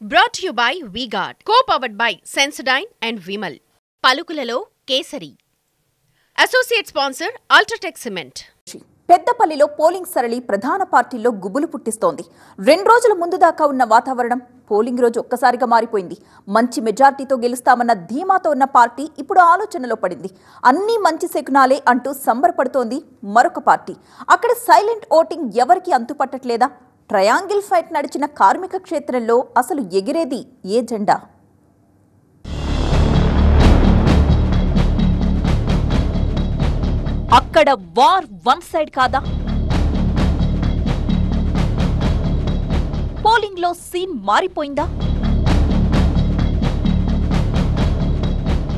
Brought to you by V-Guard, co-powered by Sensodyne and Vimal. పలుకులలో కేసరి. Associate sponsor Ultratech Cement. పెద్దపల్లిలో polling సరళి ప్రధాన పార్టీల్లో గుబులు పుట్టిస్తోంది. 2 రోజుల ముందు దాకా ఉన్న వాతావరణం పోలింగ్ రోజు ఒక్కసారిగా మారిపోయింది. మంచి మెజార్టీతో గెలుస్తామన్న ధీమాతో ఉన్న పార్టీ ఇప్పుడు ఆలోచనలో పడింది. అన్ని మంచి శకునాలే అంటూ సంబరపడుతోంది మరొక పార్టీ. అక్కడ సైలెంట్ ఓటింగ్ ఎవరికి అంతుపట్టట్లేదా? ట్రయాంగిల్ ఫైట్ నడిచిన కార్మిక క్షేత్రంలో అసలు ఎగిరేది ఏ జెండా? అక్కడ వార్ వన్ సైడ్ కాదా? పోలింగ్ లో సీన్ మారిపోయిందా?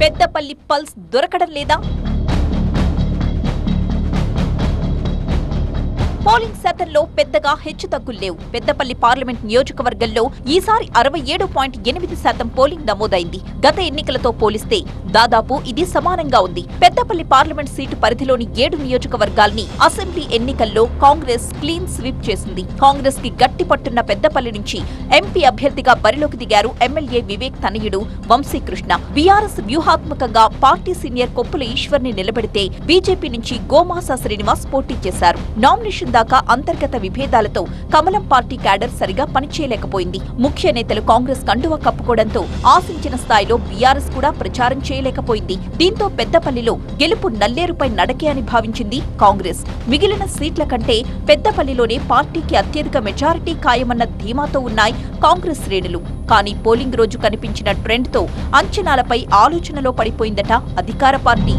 పెద్దపల్లి పల్స్ దొరకడం లేదా? పోలింగ్ శాతంలో పెద్దగా హెచ్చుతగ్గులు లేవు. పెద్దపల్లి పార్లమెంట్ నియోజకవర్గంలో ఈసారి 67.8% పోలింగ్ నమోదైంది. గత ఎన్నికలతో పోలిస్తే దాదాపు ఇది సమానంగా ఉంది. పెద్దపల్లి పార్లమెంట్ సీటు పరిధిలోని 7 నియోజకవర్గాల్ని అసెంబ్లీ ఎన్నికల్లో కాంగ్రెస్ క్లీన్ స్వీప్ చేసింది. కాంగ్రెస్ కి గట్టి పట్టున్న పెద్దపల్లి నుంచి ఎంపీ అభ్యర్థిగా బరిలోకి దిగారు ఎమ్మెల్యే వివేక్ తనయుడు వంశీకృష్ణ. బీఆర్ఎస్ వ్యూహాత్మకంగా పార్టీ సీనియర్ కొప్పుల ఈశ్వర్ని నిలబెడితే బీజేపీ నుంచి గోమాసా శ్రీనివాస్ పోటీ చేశారు. నామినేషన్ దాకా అంతర్గత విభేదాలతో కమలం పార్టీ క్యాడర్ సరిగా పనిచేయలేకపోయింది. ముఖ్య నేతలు కాంగ్రెస్ కండువా కప్పుకోవడంతో ఆశించిన స్థాయిలో బీఆర్ఎస్ కూడా ప్రచారం చేయలేకపోయింది. దీంతో పెద్దపల్లిలో గెలుపు నల్లేరుపై నడకే అని భావించింది కాంగ్రెస్. మిగిలిన సీట్ల కంటే పెద్దపల్లిలోనే పార్టీకి అత్యధిక మెజారిటీ ఖాయమన్న ధీమాతో ఉన్నాయి కాంగ్రెస్ శ్రేణులు. కానీ పోలింగ్ రోజు కనిపించిన ట్రెండ్తో అంచనాలపై ఆలోచనలో పడిపోయిందట అధికార పార్టీ.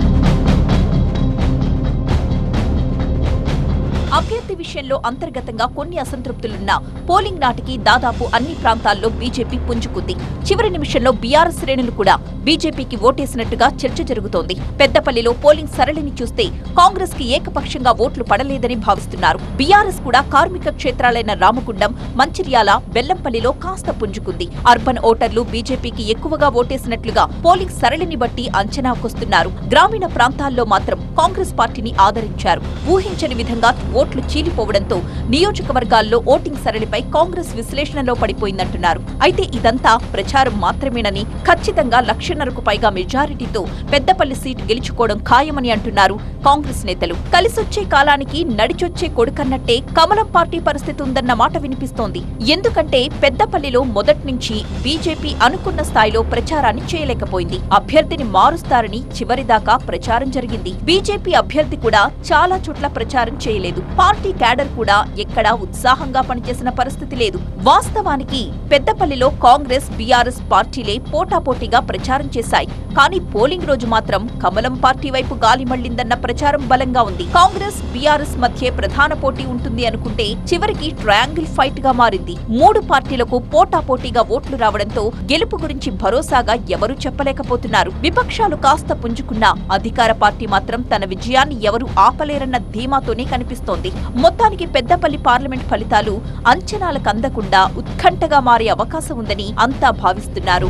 అభ్యర్థి విషయంలో అంతర్గతంగా కొన్ని అసంతృప్తులున్నా పోలింగ్ నాటికి దాదాపు అన్ని ప్రాంతాల్లో బీజేపీ పుంజుకుంది. చివరి నిమిషంలో బీఆర్ఎస్ శ్రేణులు కూడా బీజేపీకి ఓటేసినట్టుగా చర్చ జరుగుతోంది. పెద్దపల్లిలో పోలింగ్ సరళిని చూస్తే కాంగ్రెస్ కి ఏకపక్షంగా ఓట్లు పడలేదని భావిస్తున్నారు. బీఆర్ఎస్ కూడా కార్మిక క్షేత్రాలైన రామగుండం, మంచిర్యాల, బెల్లంపల్లిలో కాస్త పుంజుకుంది. అర్బన్ ఓటర్లు బీజేపీకి ఎక్కువగా ఓటేసినట్లుగా పోలింగ్ సరళిని బట్టి అంచనాకొస్తున్నారు. గ్రామీణ ప్రాంతాల్లో మాత్రం కాంగ్రెస్ పార్టీని ఆదరించారు. ఊహించని విధంగా ఓట్లు చీలిపోవడంతో నియోజకవర్గాల్లో ఓటింగ్ సరళిపై కాంగ్రెస్ విశ్లేషణలో పడిపోయిందంటున్నారు. అయితే ఇదంతా ప్రచారం మాత్రమేనని, ఖచ్చితంగా 1,00,000కు పైగా మెజారిటీతో పెద్దపల్లి సీటు గెలుచుకోవడం ఖాయమని అంటున్నారు కాంగ్రెస్ నేతలు. కలిసొచ్చే కాలానికి నడిచొచ్చే కొడుకన్నట్టే కమలం పార్టీ పరిస్థితి ఉందన్న మాట వినిపిస్తోంది. ఎందుకంటే పెద్దపల్లిలో మొదటి నుంచి బీజేపీ అనుకున్న స్థాయిలో ప్రచారాన్ని చేయలేకపోయింది. అభ్యర్థిని మారుస్తారని చివరిదాకా ప్రచారం జరిగింది. బీజేపీ అభ్యర్థి కూడా చాలా చోట్ల ప్రచారం చేయలేదు. పార్టీ క్యాడర్ కూడా ఎక్కడా ఉత్సాహంగా పనిచేసిన పరిస్థితి లేదు. వాస్తవానికి పెద్దపల్లిలో కాంగ్రెస్, బీఆర్ఎస్ పార్టీలే పోటాపోటీగా ప్రచారం చేశాయి. కానీ పోలింగ్ రోజు మాత్రం కమలం పార్టీ వైపు గాలి మళ్లిందన్న ప్రచారం బలంగా ఉంది. కాంగ్రెస్, బీఆర్ఎస్ మధ్య ప్రధాన పోటీ ఉంటుంది అనుకుంటే చివరికి ట్రయాంగిల్ ఫైట్ గా మారింది. 3 పార్టీలకు పోటాపోటీగా ఓట్లు రావడంతో గెలుపు గురించి భరోసాగా ఎవరూ చెప్పలేకపోతున్నారు. విపక్షాలు కాస్త పుంజుకున్నా అధికార పార్టీ మాత్రం తన విజయాన్ని ఎవరూ ఆపలేరన్న ధీమాతోనే కనిపిస్తోంది. మొత్తానికి పెద్దపల్లి పార్లమెంట్ ఫలితాలు అంచనాలకు అందకుండా ఉత్కంఠగా మారే అవకాశం ఉందని అంతా భావిస్తున్నారు.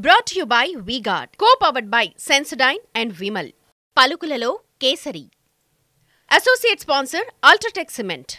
Brought to you by V-Guard, co-powered by Sensodyne and Vimal. పలుకులలో కేసరి. Associate sponsor Ultratech Cement.